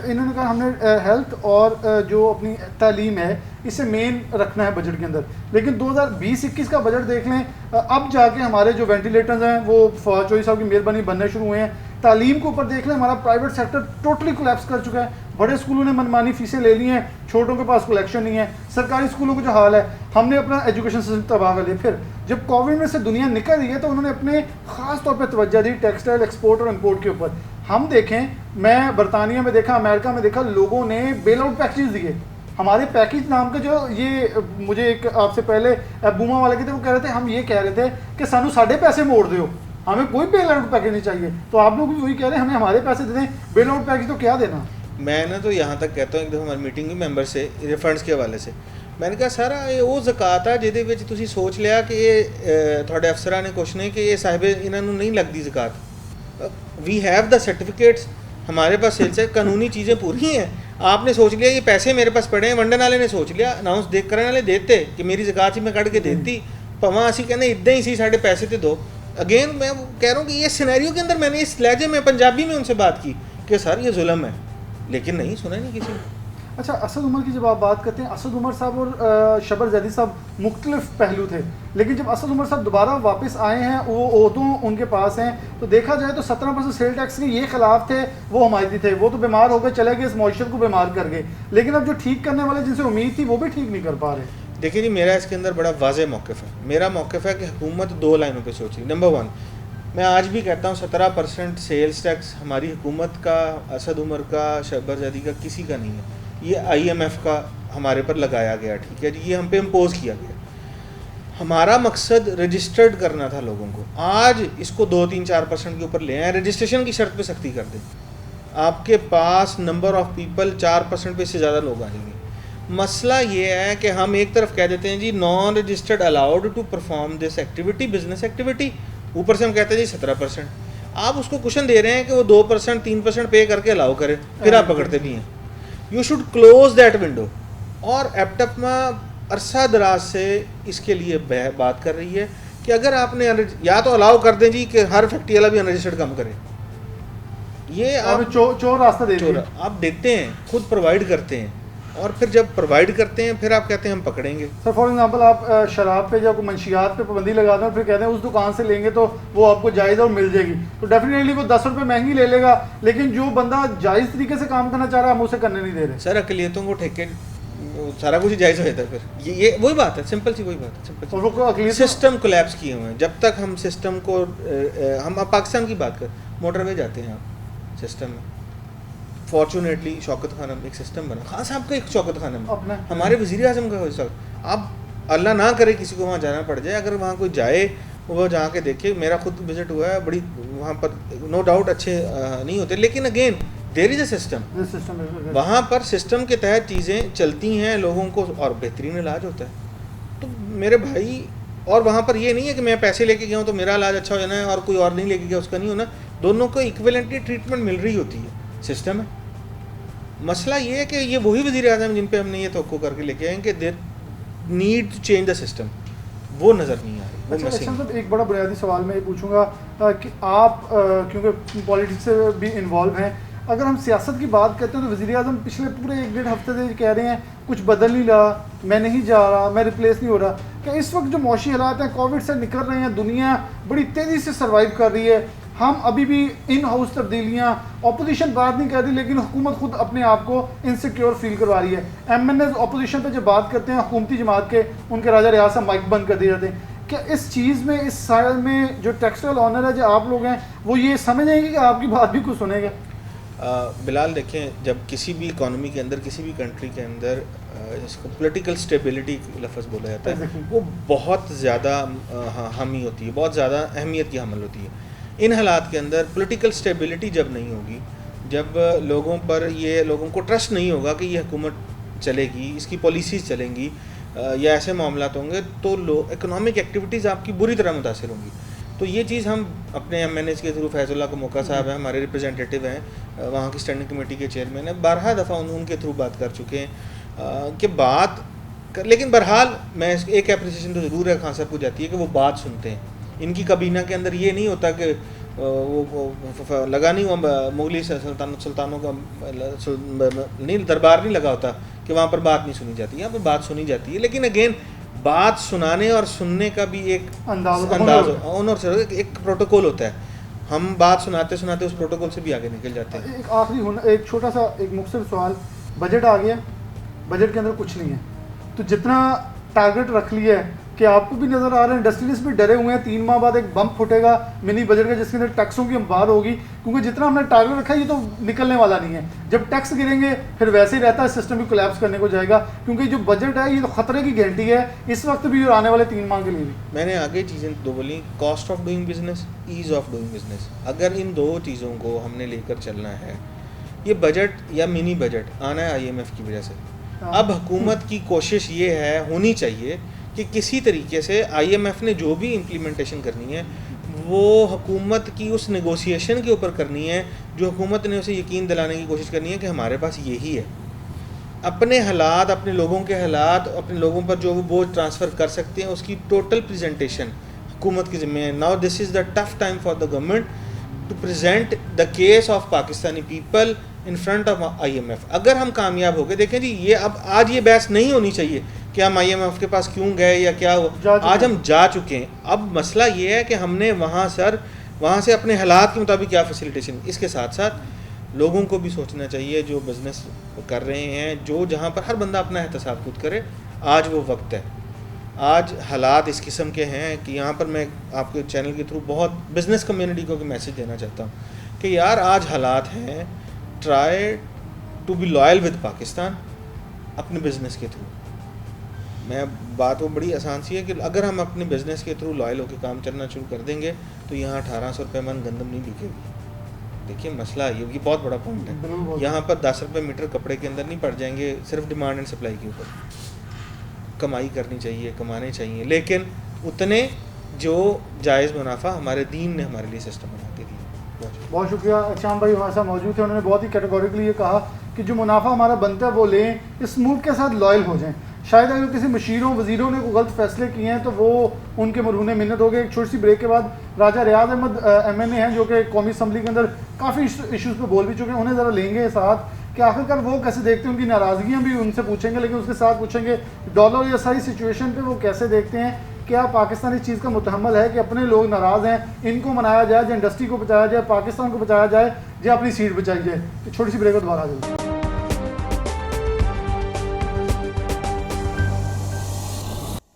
इन्होंने कहा हमने हेल्थ और जो अपनी तालीम है इसे मेन रखना है बजट के अंदर, लेकिन 2020-21 का बजट देख लें, अब जाके हमारे जो वेंटिलेटर्स हैं वो फवाद चौधरी साहब की मेहरबानी बनने शुरू हुए हैं। तालीम के ऊपर देख लें, हमारा प्राइवेट सेक्टर टोटली कोलैप्स कर चुका है। बड़े स्कूलों ने मनमानी फीसें ले ली हैं, छोटों के पास कलेक्शन नहीं है। सरकारी स्कूलों का जो हाल है, हमने अपना एजुकेशन सिस्टम तबाह कर लिया। फिर जब कोविड में से दुनिया निकल रही है तो उन्होंने अपने ख़ास तौर पर तवज्जो दी टेक्सटाइल एक्सपोर्ट और इम्पोर्ट के ऊपर। हम देखें, मैं बरतानिया में देखा, अमेरिका में देखा, लोगों ने बेल आउट पैकेज दिए। हमारे पैकेज नाम का जो ये मुझे एक आपसे पहले बूमा वाले के थे, वो कह रहे थे, हम ये कह रहे थे कि सानू साढ़े पैसे मोड़ दो, हमें कोई बेल आउट पैकेज नहीं चाहिए। तो आप लोग भी वही कह रहे हैं, हमें हमारे पैसे दे दें, बेल आउट पैकेज तो क्या देना। मैं ना तो यहाँ तक कहता हूँ, एक दफ़ा हमारी मीटिंग हुई मैंबर से रिफंड्स के हवाले से, मैंने कहा सर ये वो ज़कात है जिहदे विच तुसीं सोच लिया कि ये थोड़े अफसरां ने कुछ नहीं कि ये साहिबे इन्हां नूं नहीं लगती ज़कात। वी हैव द सर्टिफिकेट्स, हमारे पास सेल्स है, कानूनी चीज़ें पूरी हैं। आपने सोच लिया ये पैसे मेरे पास पड़े हैं, वंडन वाले ने सोच लिया, अनाउंस देख करने वाले देते कि मेरी ज़कात ही मैं कट के देती, भावें असीं कहने इदां ही सी साढ़े पैसे तो दो। अगेन मैं कह रहा हूँ कि ये सिनेरियो के अंदर मैंने इस लहजे में पंजाबी में उनसे बात की कि सर ये जुल्म है, लेकिन नहीं सुना नहीं किसी ने। अच्छा, असद उमर की जब आप बात करते हैं, असद उमर साहब और शबर जैदी साहब मुख्तलिफ पहलू थे, लेकिन जब असद उमर साहब दोबारा वापस आए हैं, वो ओहदों उनके पास हैं, तो देखा जाए तो 17% सेल टैक्स के ये खिलाफ थे, वो हमायती थे। वो तो बीमार हो गए, चले गए, इस मॉइशर को बीमार कर गए, लेकिन अब जो ठीक करने वाले जिनसे उम्मीद थी वो भी ठीक नहीं कर पा रहे। देखिए जी, मेरा इसके अंदर बड़ा वाज़ेह मौक़िफ़ है। मेरा मौक़िफ़ है कि हुकूमत 2 लाइनों पे सोच रही। नंबर 1, मैं आज भी कहता हूँ 17% सेल्स टैक्स हमारी हुकूमत का, असद उमर का, शबर जैदी का, किसी का नहीं है। ये IMF का हमारे पर लगाया गया, ठीक है जी, ये हम पे इम्पोज किया गया। हमारा मकसद रजिस्टर्ड करना था लोगों को। आज इसको 2-3-4% के ऊपर ले आए, रजिस्ट्रेशन की शर्त पे सख्ती कर दें, आपके पास नंबर ऑफ़ पीपल 4% पे से ज़्यादा लोग आ जाएंगे। मसला ये है कि हम एक तरफ कह देते हैं जी non registered allowed to perform this activity, business activity, ऊपर से हम कहते हैं जी 17%। आप उसको क्वेश्चन दे रहे हैं कि वो 2%, 3% पे करके अलाउ करें, फिर आप पकड़ते भी हैं। You should close that window. और एप्टपमा अरसा दराज से इसके लिए बात कर रही है कि अगर आपने या तो अलाउ कर दें जी कि हर फैक्ट्री वाला भी अनरजिस्टर्ड काम करे। ये आप चोर रास्ता देते हैं, आप देते हैं, खुद प्रोवाइड करते हैं, और फिर जब प्रोवाइड करते हैं फिर आप कहते हैं हम पकड़ेंगे। सर फॉर एग्जांपल आप शराब पे जब मंशियात पे पाबंदी लगाते हैं और फिर कहते हैं उस दुकान से लेंगे तो वो आपको जायज़ और मिल जाएगी, तो डेफिनेटली वो 10 रुपये महंगी ले लेगा, लेकिन जो बंदा जायज़ तरीके से काम करना चाह रहा है हम उसे करने नहीं दे रहे। सर अकलियतों को ठेके सारा कुछ जायज़ हो जाता है। फिर ये वही बात है, सिंपल सी वही बात है, सिंपल सिस्टम कोलैप्स किए हुए हैं। जब तक हम सिस्टम को हम पाकिस्तान की बात कर, मोटरवे जाते हैं आप सिस्टम में, फॉर्चुनेटली शौकत खानम एक सिस्टम बना, खान साहब का एक शौकत खानम, हमारे वज़ीर आज़म का, आप अल्लाह ना करे किसी को वहाँ जाना पड़ जाए, अगर वहाँ कोई जाए वो जाके देखिए, मेरा खुद विजिट हुआ है, बड़ी वहाँ पर नो डाउट अच्छे नहीं होते, लेकिन again there is a system, वहाँ पर सिस्टम के तहत चीज़ें चलती हैं, लोगों को और बेहतरीन इलाज होता है। तो मेरे भाई, और वहाँ पर ये नहीं है कि मैं पैसे लेके गया हूँ तो मेरा इलाज अच्छा हो जाना है और कोई और नहीं लेके गया उसका नहीं होना, दोनों को इक्विवेलेंटली ट्रीटमेंट मिल रही होती है, सिस्टम है। मसला ये है कि ये वही वज़ीर आज़म जिन पे हमने ये तवक्को करके लेके आए हैं कि there need to change the system, वो नज़र नहीं आ रही, वो अच्छा मिसिंग। साहब, एक बड़ा बुनियादी सवाल मैं ये पूछूंगा कि आप क्योंकि पॉलिटिक्स से भी इन्वॉल्व हैं, अगर हम सियासत की बात करते हैं तो वज़ीर आज़म पिछले पूरे 1-1.5 हफ्ते से कह रहे हैं कुछ बदल नहीं रहा, मैं नहीं जा रहा, मैं रिप्लेस नहीं हो रहा। क्या इस वक्त जो मौशी हालात हैं, कोविड से निकल रहे हैं, दुनिया बड़ी तेज़ी से सर्वाइव कर रही है, हम अभी भी इन हाउस तब्दीलियाँ, अपोजिशन बात नहीं कर रही लेकिन हुकूमत खुद अपने आप को इनसिक्योर फील करवा रही है। MNAs अपोजिशन पे जब बात करते हैं हुकूमती जमात के, उनके राजा रियाज साहब माइक बंद कर दिए जाते हैं। क्या इस चीज़ में, इस साल में जो टेक्सटाइल ऑनर है जो आप लोग हैं, वो ये समझेंगे कि आपकी बात भी कुछ सुनेगा? बिलाल देखें, जब किसी भी इकॉनमी के अंदर, किसी भी कंट्री के अंदर जिसको पॉलिटिकल स्टेबिलिटी लफ्ज़ बोला जाता है, वो बहुत ज़्यादा हामी होती है, बहुत ज़्यादा अहमियत की हमल होती है। इन हालात के अंदर पॉलिटिकल स्टेबिलिटी जब नहीं होगी, जब लोगों पर ये, लोगों को ट्रस्ट नहीं होगा कि ये हुकूमत चलेगी, इसकी पॉलिसीज़ चलेंगी या ऐसे मामला होंगे, तो इकोनॉमिक एक्टिविटीज़ आपकी बुरी तरह मुतासिर होंगी। तो ये चीज़ हम अपने MNAs के थ्रू, फैज़ुल्लाह को मौका साहब हैं, हमारे रिप्रेजेंटेटिव हैं, वहाँ की स्टैंडिंग कमेटी के चेयरमैन हैं, 12 दफ़ा उनके थ्रू बात कर चुके हैं कि बात कर, लेकिन बहरहाल मैं एक एप्रिसिएशन तो ज़रूर है खान साहब को जाती है कि वो बात सुनते हैं। इनकी कबीना के अंदर ये नहीं होता कि वो लगा नहीं हुआ मुगली सुल्तानों का नहीं, दरबार नहीं लगा होता कि वहाँ पर बात नहीं सुनी जाती, यहाँ पर बात सुनी जाती है। लेकिन अगेन बात सुनाने और सुनने का भी एक अंदाज ऑनर से एक प्रोटोकॉल होता है, हम बात सुनाते सुनाते उस प्रोटोकॉल से भी आगे निकल जाते हैं। एक आखिरी, एक छोटा सा, एक मुख्तसर सवाल, बजट आ गया, बजट के अंदर कुछ नहीं है, तो जितना टारगेट रख लिया है कि आपको भी नज़र आ रहा है, इंडस्ट्रियलिस्ट भी डरे हुए हैं, 3 माह बाद एक बम्प फुटेगा मिनी बजट का जिसके अंदर टैक्सों की बात होगी, क्योंकि जितना हमने टारगेट रखा है ये तो निकलने वाला नहीं है। जब टैक्स गिरेंगे फिर वैसे ही रहता है, सिस्टम भी कोलैप्स करने को जाएगा, क्योंकि जो बजट है ये तो खतरे की घंटी है इस वक्त भी और आने वाले 3 माह के लिए भी। मैंने आगे चीज़ें दो बोली, cost of doing business, ease of doing business. अगर इन दो चीज़ों को हमने लेकर चलना है, ये बजट या मिनी बजट आना है IMF की वजह से। अब हुकूमत की कोशिश ये है, होनी चाहिए कि किसी तरीके से IMF ने जो भी इम्प्लीमेंटेशन करनी है वो हुकूमत की उस नेगोशिएशन के ऊपर करनी है, जो हुकूमत ने उसे यकीन दिलाने की कोशिश करनी है कि हमारे पास यही है। अपने हालात, अपने लोगों के हालात, अपने लोगों पर जो वो बोझ ट्रांसफ़र कर सकते हैं, उसकी टोटल प्रेजेंटेशन हुकूमत की ज़िम्मे है। Now this is the tough time for the government to present the case of Pakistani people in front of IMF। अगर हम कामयाब हो गए, देखें जी, ये अब आज ये बहस नहीं होनी चाहिए कि हम IMF के पास क्यों गए या क्या हो, आज हम जा चुके हैं। अब मसला ये है कि हमने वहाँ से अपने हालात के मुताबिक क्या फैसिलिटेशन। इसके साथ साथ लोगों को भी सोचना चाहिए जो बिज़नेस कर रहे हैं, जो जहाँ पर हर बंदा अपना एहतसाब खुद करे, आज वो वक्त है। आज हालात इस किस्म के हैं कि यहाँ पर मैं आपके चैनल के थ्रू बहुत बिज़नेस कम्युनिटी को मैसेज देना चाहता हूँ कि यार आज हालात हैं, try to be loyal with Pakistan अपने बिज़नेस के थ्रू। मैं बात वो बड़ी आसान सी है कि अगर हम अपने बिज़नेस के थ्रू लॉयल होकर काम करना शुरू कर देंगे तो यहाँ 1800 रुपये मन गंदम नहीं बिकेगी। देखिए मसला ये बहुत बड़ा पॉइंट है। यहाँ पर 10 रुपये मीटर कपड़े के अंदर नहीं पड़ जाएंगे, सिर्फ डिमांड एंड सप्लाई के ऊपर। कमाई करनी चाहिए, कमाने चाहिए, लेकिन उतने जो जायज़ मुनाफा हमारे दीन ने हमारे लिए सिस्टम बना के दिया। बहुत शुक्रिया। शाम भाई वहाँ साहब मौजूद थे, उन्होंने बहुत ही कैटेगोरिकली ये कहा कि जो मुनाफा हमारा बनता है वो लें, इस मुल्क के साथ लॉयल हो जाएं। शायद अगर किसी मशीरों वज़ीरों ने कोई गलत फैसले किए हैं तो वो उनके मरहूने मिन्नत हो गए। एक छोटी सी ब्रेक के बाद राजा रियाज अहमद MNA हैं जो कि कौमी असम्बली के अंदर काफ़ी इशूज़ पे बोल भी चुके हैं, उन्हें ज़रा लेंगे साथ कि आखिरकार वो कैसे देखते हैं, उनकी नाराज़गियाँ भी उनसे पूछेंगे, लेकिन उसके साथ पूछेंगे डॉलर या सारी सिचुएशन पे वो कैसे देखते हैं। क्या पाकिस्तान इस चीज़ का मुतहम्मल है कि अपने लोग नाराज़ हैं, इनको मनाया जाए, जो इंडस्ट्री को बचाया जाए, पाकिस्तान को बचाया जाए, या अपनी सीट बचाई जाए। तो छोटी सी ब्रेक को दोबारा आ जाए।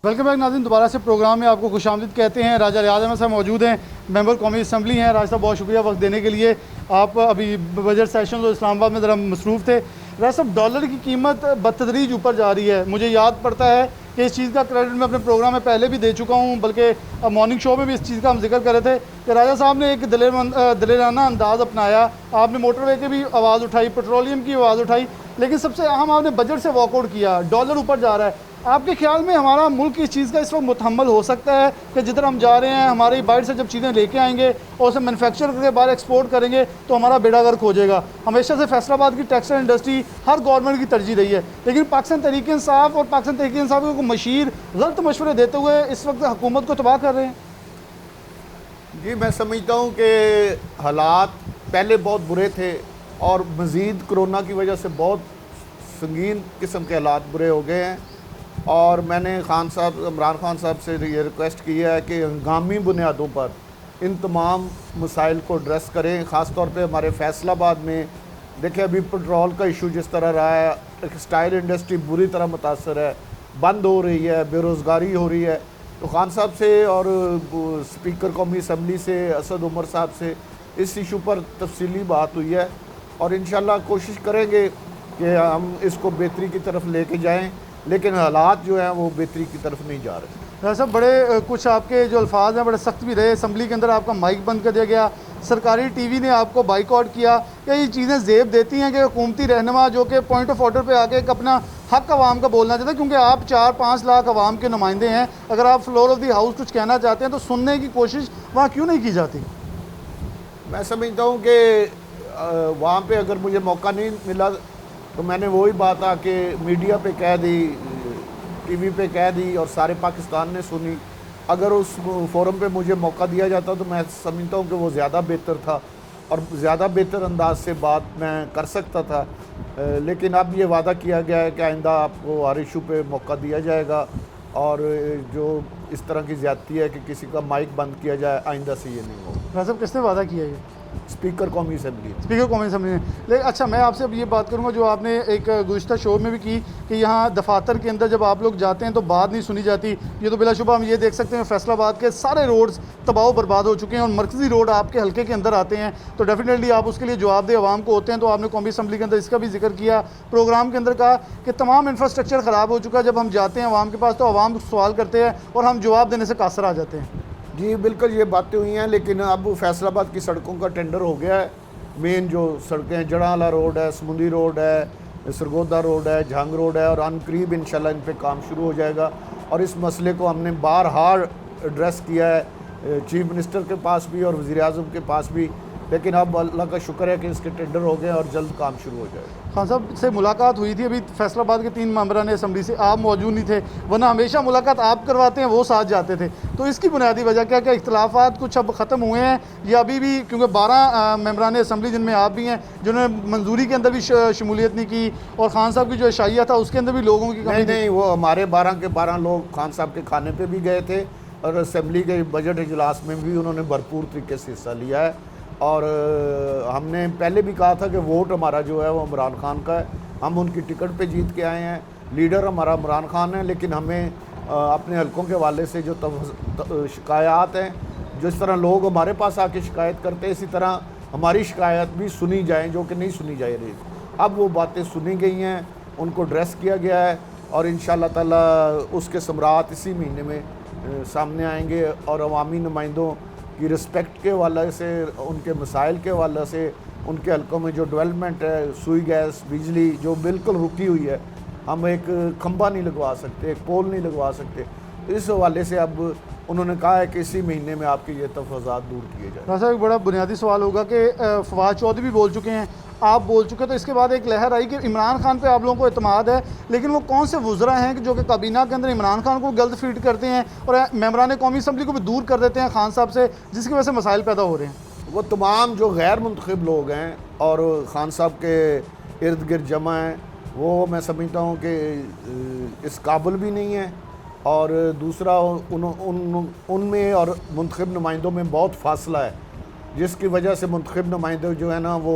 वेलकम बैक नाज़रीन, दोबारा से प्रोग्राम में आपको खुशामदीद कहते हैं। राजा रियाज अहमद साहब मौजूद हैं, मेंबर कौमी असम्बली हैं। राजा साहब बहुत शुक्रिया वक्त देने के लिए। आप अभी बजट सेशन तो इस्लामाबाद में ज़रा मसरूफ़ थे। राजा साहब, डॉलर की कीमत बतदरीज ऊपर जा रही है। मुझे याद पड़ता है कि इस चीज़ का क्रेडिट मैं अपने प्रोग्राम में पहले भी दे चुका हूँ, बल्कि मॉर्निंग शो में भी इस चीज़ का हम जिक्र कर रहे थे कि राजा साहब ने एक दिलेराना अंदाज़ अपनाया। आपने मोटरवे की भी आवाज़ उठाई, पेट्रोलियम की आवाज़ उठाई, लेकिन सबसे अहम आपने बजट से वॉकआउट किया। डॉलर ऊपर जा रहा है, आपके ख्याल में हमारा मुल्क इस चीज़ का इस वक्त मुतहम्मल हो सकता है कि जिधर हम जा रहे हैं, हमारी बाहर से जब चीज़ें लेके आएंगे और उसे मैन्युफैक्चर करके बाहर एक्सपोर्ट करेंगे तो हमारा बेड़ा गर्क हो जाएगा? हमेशा से फैसलाबाद की टेक्सटाइल इंडस्ट्री हर गवर्नमेंट की तरजीह रही है, लेकिन पाकिस्तान तहरीक इंसाफ और पाकिस्तान तहरीक इंसाफ को मशीर गलत मशवरे देते हुए इस वक्त हुकूमत को तबाह कर रहे हैं। जी, मैं समझता हूँ कि हालात पहले बहुत बुरे थे और मज़ीद कोरोना की वजह से बहुत संगीन किस्म के हालात बुरे हो गए हैं। और मैंने इमरान खान साहब से ये रिक्वेस्ट की है कि हंगामी बुनियादों पर इन तमाम मसाइल को एड्रेस करें। ख़ास तौर पे हमारे फैसलाबाद में देखिए अभी पेट्रोल का इशू जिस तरह रहा है, टेक्सटाइल इंडस्ट्री बुरी तरह मुतासर है, बंद हो रही है, बेरोज़गारी हो रही है। तो खान साहब से और स्पीकर कौमी असम्बली से असद उमर साहब से इस इशू पर तफसीली बात हुई है और इंशाल्लाह कोशिश करेंगे कि हम इसको बेहतरी की तरफ लेके जाएं, लेकिन हालात जो हैं वो बेहतरी की तरफ नहीं जा रहे। वैसे बड़े कुछ आपके जो अल्फाज हैं बड़े सख्त भी रहे। असम्बली के अंदर आपका माइक बंद कर दिया गया, सरकारी टीवी ने आपको बाइकआउट किया। क्या ये चीज़ें ज़ेब देती हैं कि हुकूमती रहनुमा जो कि पॉइंट ऑफ ऑर्डर पे आके एक अपना हक आवाम का बोलना चाहते हैं, क्योंकि आप 4-5 लाख आवाम के नुमाइंदे हैं, अगर आप फ्लोर ऑफ द हाउस कुछ कहना चाहते हैं तो सुनने की कोशिश वहाँ क्यों नहीं की जाती? मैं समझता हूँ कि वहाँ पे अगर मुझे मौका नहीं मिला तो मैंने वही बात आके मीडिया पे कह दी, टीवी पे कह दी और सारे पाकिस्तान ने सुनी। अगर उस फोरम पे मुझे मौका दिया जाता तो मैं समझता हूँ कि वो ज़्यादा बेहतर था और ज़्यादा बेहतर अंदाज से बात मैं कर सकता था। लेकिन अब ये वादा किया गया है कि आइंदा आपको हर इशू पे मौका दिया जाएगा और जो इस तरह की ज़्यादती है कि किसी का माइक बंद किया जाए, आइंदा से ये नहीं होगा। वैसे किसने वादा किया ये? स्पीकर कौमी असम्बली। स्पीकर कौमी असम्बली ने। लेकिन अच्छा, मैं आपसे अब ये बात करूंगा जो आपने एक गुज़िश्ता शो में भी की कि यहाँ दफातर के अंदर जब आप लोग जाते हैं तो बात नहीं सुनी जाती। ये तो बिलाशुबा हम ये देख सकते हैं फैसलाबाद के सारे रोड्स तबाह बर्बाद हो चुके हैं और मरकज़ी रोड आपके हल्के के अंदर आते हैं, तो डेफिनेटली आप उसके लिए जवाबदेह आवाम को होते हैं। तो आपने कौमी असम्बली के अंदर इसका भी जिक्र किया, प्रोग्राम के अंदर कहा कि तमाम इंफ्रास्ट्रक्चर ख़राब हो चुका है। जब हम जाते हैं आवाम के पास तो आवाम सवाल करते हैं और हम जवाब देने से कासर आ जाते हैं। जी बिल्कुल, ये बातें हुई हैं, लेकिन अब फैसलाबाद की सड़कों का टेंडर हो गया है। मेन जो सड़कें हैं, जड़ाला रोड है, समुंदी रोड है, सरगोदा रोड है, झांग रोड है और अनकरीब इंशाल्लाह इन पे काम शुरू हो जाएगा। और इस मसले को हमने बारहा एड्रेस किया है चीफ मिनिस्टर के पास भी और वज़ीर आज़म के पास भी, लेकिन अब अल्लाह का शुक्र है कि इसके टेंडर हो गए और जल्द काम शुरू हो जाएगा। खान साहब से मुलाकात हुई थी अभी फैसलाबाद के 3 मेंबरान असम्बली से, आप मौजूद नहीं थे, वरना हमेशा मुलाकात आप करवाते हैं, वो साथ जाते थे। तो इसकी बुनियादी वजह क्या क्या इख्तलाफात कुछ अब ख़त्म हुए हैं या अभी भी, क्योंकि 12 मेंबरान असम्बली जिनमें आप भी हैं जिन्होंने मंजूरी के अंदर भी शमूलियत नहीं की और खान साहब की जो शाइया था उसके अंदर भी लोगों की कमी नहीं, वो हमारे 12 के 12 लोग खान साहब के खाने पर भी गए थे और असम्बली के बजट इजलास में भी उन्होंने भरपूर तरीके से हिस्सा लिया है। और हमने पहले भी कहा था कि वोट हमारा जो है वो इमरान खान का है, हम उनकी टिकट पे जीत के आए हैं, लीडर हमारा इमरान खान है। लेकिन हमें अपने हलकों के हवाले से जो शिकायत हैं, जिस तरह लोग हमारे पास आके शिकायत करते हैं, इसी तरह हमारी शिकायत भी सुनी जाए जो कि नहीं सुनी जा रही। अब वो बातें सुनी गई हैं, उनको एड्रेस किया गया है और इंशाअल्लाह ताला उसके समरात इसी महीने में सामने आएंगे और अवामी नुमाइंदों की रिस्पेक्ट के हवाले से, उनके मसाइल के हवाले से, उनके हलकों में जो डेवलपमेंट है, सुई गैस, बिजली जो बिल्कुल रुकी हुई है, हम एक खंबा नहीं लगवा सकते, एक पोल नहीं लगवा सकते, इस हवाले से अब उन्होंने कहा है कि इसी महीने में आपके ये तफाज़ात दूर किए जाए। वैसा एक बड़ा बुनियादी सवाल होगा कि फवाद चौधरी भी बोल चुके हैं, आप बोल चुके, तो इसके बाद एक लहर आई कि इमरान खान पे आप लोगों को एतमाद है, लेकिन वो कौन से वुज़रा हैं कि जो कि काबीना के अंदर इमरान खान को गलत फीड करते हैं और मेंबरान कौमी असम्बली को भी दूर कर देते हैं खान साहब से, जिसकी वजह से मसाइल पैदा हो रहे हैं? वो तमाम जो गैर मुंतखब लोग हैं और खान साहब के इर्द गिर्द जमा हैं, वो मैं समझता हूँ कि इस काबिल भी नहीं है और दूसरा उनमें और मुंतखब नुमाइंदों में बहुत फासला है, जिसकी वजह से मुंतखब नुमाइंदे जो है ना वो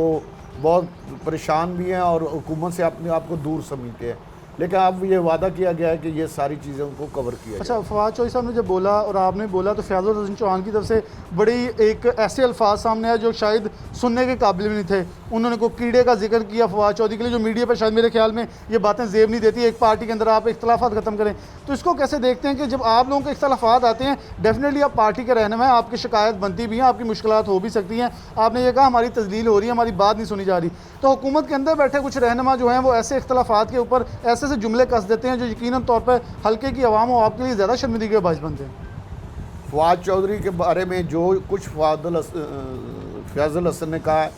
बहुत परेशान भी हैं और हुकूमत से अपने आप को दूर समझते हैं। लेकिन अब ये वादा किया गया है कि ये सारी चीज़ों को कवर किया अच्छा, फवाद चौधरी साहब ने जब बोला और आपने बोला तो फैज़ुल हसन चौहान की तरफ से बड़ी एक ऐसे अल्फाज सामने आए जो शायद सुनने के काबिल भी नहीं थे। उन्होंने को कीड़े का जिक्र किया फवाद चौधरी के लिए, जो मीडिया पर शायद मेरे ख्याल में ये बातें जेब नहीं देती। एक पार्टी के अंदर आप इख्तलाफात ख़त्म करें, तो इसको कैसे देखते हैं कि जब आप लोगों के इख्तलाफात आते हैं, डेफिनेटली आप पार्टी के रहनुमा हैं, आपकी शिकायत बनती भी है, आपकी मुश्किलात हो भी सकती हैं। आपने ये कहा हमारी तजलील हो रही है, हमारी बात नहीं सुनी जा रही, तो हुकूमत के अंदर बैठे कुछ रहनुमा जो हैं वो ऐसे इख्तलाफात के ऊपर ऐसे से जुमले कस देते हैं जो यकीनन तौर पर हल्के की आवाम और आपके लिए ज़्यादा शर्मिंदगी का बायस बनते हैं। फवाद चौधरी के बारे में जो कुछ फैज़ल हसन ने कहा,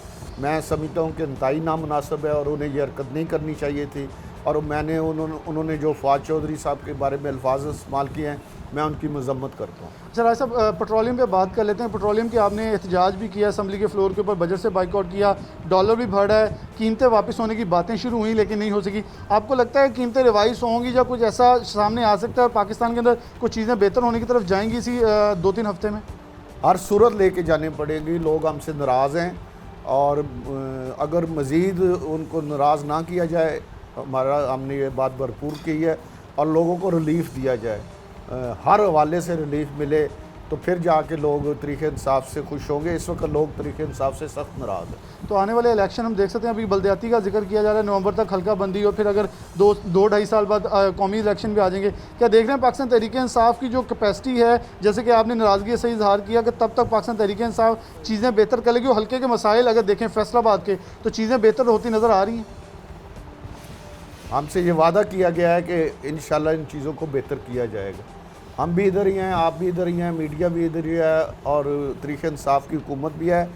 मैं समझता हूँ कि इंतहाई नामुनासिब है और उन्हें ये हरकत नहीं करनी चाहिए थी। और मैंने उन्होंने जो फवाद चौधरी साहब के बारे में अल्फाज इस्तेमाल किए हैं, मैं उनकी मजम्मत करता हूँ। अच्छा राज साहब, पेट्रोलियम पे बात कर लेते हैं। पेट्रोलियम की आपने एहतजाज भी किया, असम्बली के फ्लोर के ऊपर बजट से बाइकआउट किया, डॉलर भी बढ़ा है, कीमतें वापस होने की बातें शुरू हुई लेकिन नहीं हो सकी। आपको लगता है कीमतें रिवाइज होंगी या कुछ ऐसा सामने आ सकता है और पाकिस्तान के अंदर कुछ चीज़ें बेहतर होने की तरफ जाएंगी इसी 2-3 हफ्ते में? हर सूरत लेके जानी पड़ेगी। लोग हमसे नाराज़ हैं और अगर मज़ीद उनको नाराज़ ना किया जाए, हमने ये बात भरपूर की है, और लोगों को रिलीफ दिया जाए, हर हवाले से रिलीफ मिले, तो फिर जाके लोग तरीक़े इंसाफ से खुश होंगे। इस वक्त लोग तरीक़े इंसाफ से सख्त नाराज़ हैं। तो आने वाले इलेक्शन हम देख सकते हैं, अभी बल्दियाती का जिक्र किया जा रहा है, नवंबर तक हल्का बंदी और फिर अगर 2-2.5 साल बाद कौमी इलेक्शन भी आ जाएंगे। क्या देख रहे हैं पाकिस्तान तहरीक इंसाफ की जो कैपेसिटी है, जैसे कि आपने नाराज़गी से इजहार किया कि तब तक पाकिस्तान तहरीक इंसाफ चीज़ें बेहतर कर लेगी और हल्के के मसाइल अगर देखें फैसलाबाद के तो चीज़ें बेहतर होती नज़र आ रही हैं? हमसे ये वादा किया गया है कि इंशाल्लाह इन चीज़ों को बेहतर किया जाएगा। हम भी इधर ही हैं, आप भी इधर ही हैं, मीडिया भी इधर ही है और तहरीक इंसाफ की हुकूमत भी है।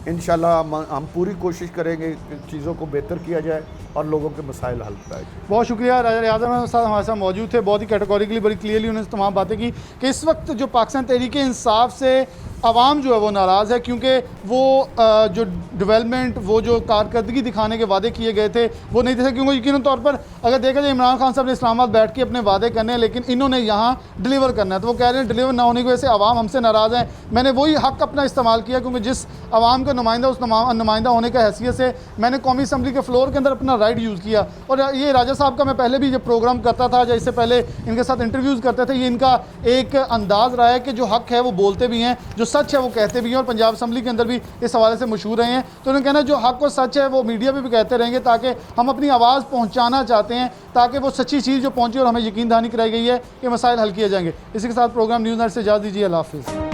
इंशाल्लाह हम पूरी कोशिश करेंगे कि चीज़ों को बेहतर किया जाए और लोगों के मसाइल हल कराए जाए। बहुत शुक्रिया राजा आज़म साहब हमारे साथ मौजूद थे। बहुत ही कैटेगोरिकली बड़ी क्लियरली उन्होंने तमाम बातें की कि इस वक्त जो पाकिस्तान तहरीक इंसाफ से आवाम जो है वो नाराज़ है, क्योंकि वो जो डेवलपमेंट, वो जो कारकर्दगी दिखाने के वादे किए गए थे वो नहीं थे। क्योंकि यकीनन तौर पर अगर देखा जाए इमरान खान साहब ने इस्लामाबाद बैठ के अपने वादे करने हैं, लेकिन इन्होंने यहाँ डिलीवर करना है, तो वो कह रहे हैं डिलीवर ना होने की वजह से आवाम हमसे नाराज़ हैं। मैंने वही हक़ अपना इस्तेमाल किया क्योंकि जिस आवाम का नुमाइंदा, उस नुमाइंदा होने का हैसियत से मैंने कौमी असम्बली के फ्लोर के अंदर अपना राइट यूज़ किया। और ये राजा साहब का मैं पहले भी जब प्रोग्राम करता था या इससे पहले इनके साथ इंटरव्यूज़ करते थे, ये इनका एक अंदाज़ रहा है कि जो हक़ है वो बोलते भी हैं, जो सच है वो कहते भी हैं, और पंजाब असम्बली के अंदर भी इस हवाले से मशहूर रहे हैं। तो उन्होंने कहना जो हक़ और सच है वो मीडिया पे भी कहते रहेंगे, ताकि हम अपनी आवाज़ पहुँचाना चाहते हैं, ताकि वो सच्ची चीज़ जो पहुँची और हमें यकीन दहानी कराई गई है कि मसाइल हल किए जाएंगे। इसी के साथ प्रोग्राम न्यूज़ नाइट से इजाज़त दीजिए। अल्लाह हाफ़िज़।